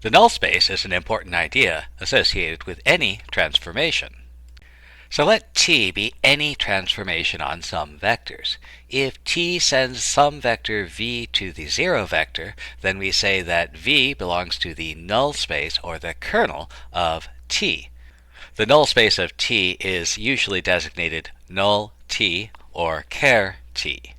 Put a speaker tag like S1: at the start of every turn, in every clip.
S1: The null space is an important idea associated with any transformation. So let T be any transformation on some vectors. If T sends some vector v to the 0 vector, then we say that v belongs to the null space or the kernel of T. The null space of T is usually designated null T or char T.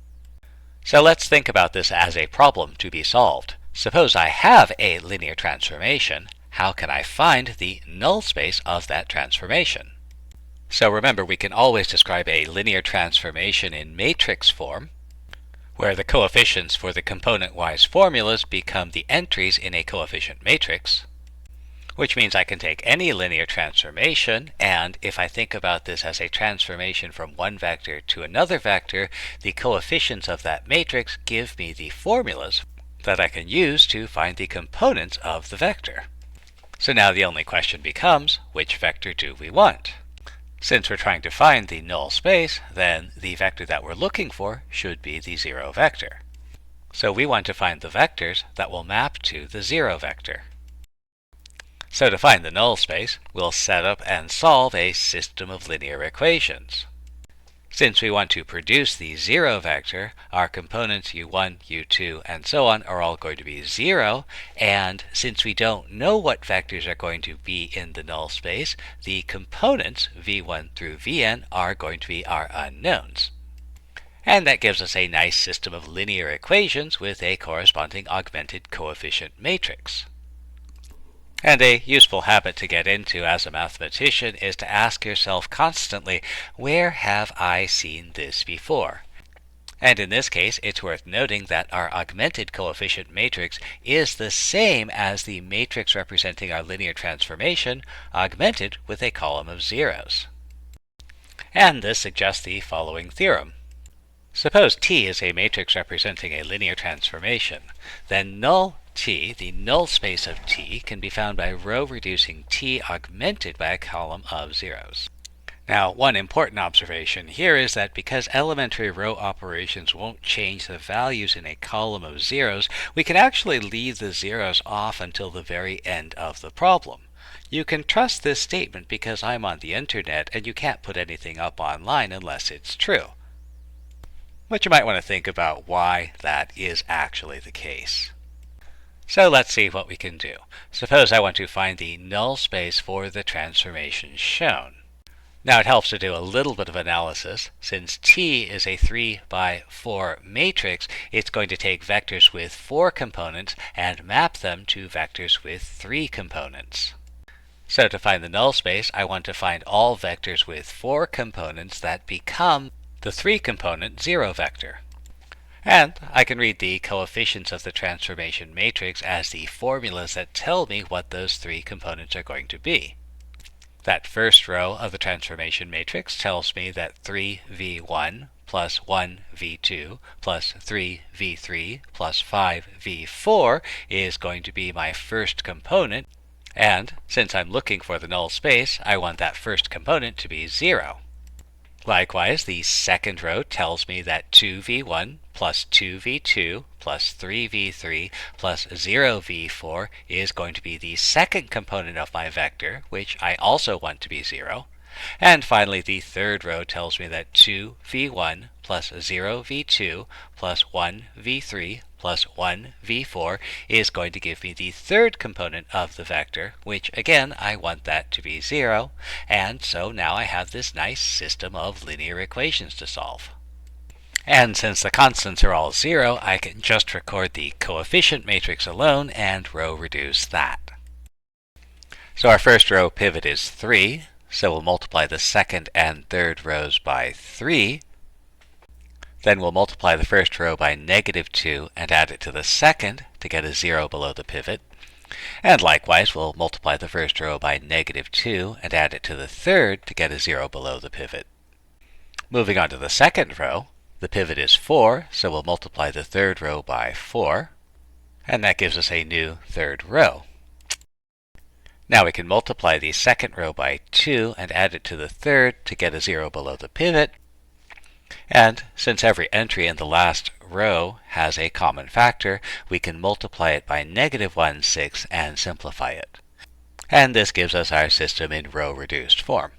S1: So let's think about this as a problem to be solved. Suppose I have a linear transformation. How can I find the null space of that transformation? So remember, we can always describe a linear transformation in matrix form, where the coefficients for the component-wise formulas become the entries in a coefficient matrix, which means I can take any linear transformation, and if I think about this as a transformation from one vector to another vector, the coefficients of that matrix give me the formulas that I can use to find the components of the vector. So now the only question becomes, which vector do we want? Since we're trying to find the null space, then the vector that we're looking for should be the 0 vector. So we want to find the vectors that will map to the 0 vector. So to find the null space, we'll set up and solve a system of linear equations. Since we want to produce the 0 vector, our components u1, u2, and so on are all going to be 0, and since we don't know what vectors are going to be in the null space, the components v1 through vn are going to be our unknowns. And that gives us a nice system of linear equations with a corresponding augmented coefficient matrix. And a useful habit to get into as a mathematician is to ask yourself constantly, where have I seen this before? And in this case, it's worth noting that our augmented coefficient matrix is the same as the matrix representing our linear transformation, augmented with a column of zeros. And this suggests the following theorem. Suppose T is a matrix representing a linear transformation, then null T, the null space of T, can be found by row reducing T augmented by a column of zeros. Now, one important observation here is that because elementary row operations won't change the values in a column of zeros, we can actually leave the zeros off until the very end of the problem. You can trust this statement because I'm on the internet and you can't put anything up online unless it's true. But you might want to think about why that is actually the case. So let's see what we can do. Suppose I want to find the null space for the transformation shown. Now it helps to do a little bit of analysis. Since T is a 3 by 4 matrix, it's going to take vectors with 4 components and map them to vectors with 3 components. So to find the null space, I want to find all vectors with 4 components that become the 3-component 0 vector. And I can read the coefficients of the transformation matrix as the formulas that tell me what those 3 components are going to be. That first row of the transformation matrix tells me that 3v1 plus 1v2 plus 3v3 plus 5v4 is going to be my first component, and since I'm looking for the null space, I want that first component to be 0. Likewise, the second row tells me that 2v1 plus 2v2 plus 3v3 plus 0v4 is going to be the second component of my vector, which I also want to be 0. And finally, the third row tells me that 2v1 plus 0v2 plus 1v3 plus 1v4 is going to give me the third component of the vector, which again, I want that to be 0. And so now I have this nice system of linear equations to solve. And since the constants are all 0, I can just record the coefficient matrix alone and row reduce that. So our first row pivot is 3, so we'll multiply the second and third rows by 3. Then we'll multiply the first row by -2 and add it to the second to get a 0 below the pivot. And likewise, we'll multiply the first row by -2 and add it to the third to get a 0 below the pivot. Moving on to the second row, the pivot is 4, so we'll multiply the third row by 4, and that gives us a new third row. Now we can multiply the second row by 2 and add it to the third to get a 0 below the pivot. And since every entry in the last row has a common factor, we can multiply it by -1 6 and simplify it. And this gives us our system in row-reduced form.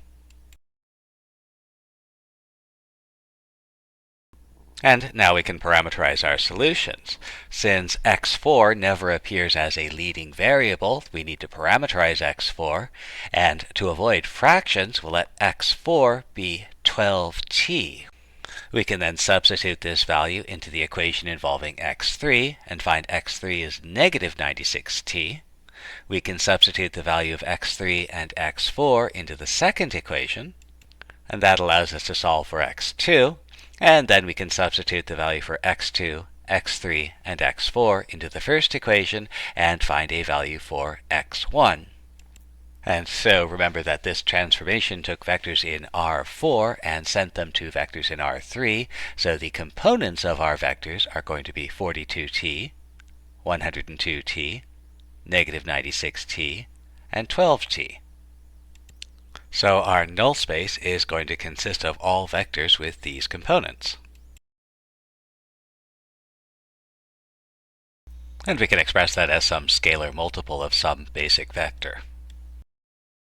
S1: And now we can parameterize our solutions. Since x4 never appears as a leading variable, we need to parameterize x4. And to avoid fractions, we'll let x4 be 12t. We can then substitute this value into the equation involving x3 and find x3 is -96t. We can substitute the value of x3 and x4 into the second equation, and that allows us to solve for x2. And then we can substitute the value for x2, x3, and x4 into the first equation and find a value for x1. And so remember that this transformation took vectors in R4 and sent them to vectors in R3, so the components of our vectors are going to be 42t, 102t, -96t, and 12t. So our null space is going to consist of all vectors with these components. And we can express that as some scalar multiple of some basic vector.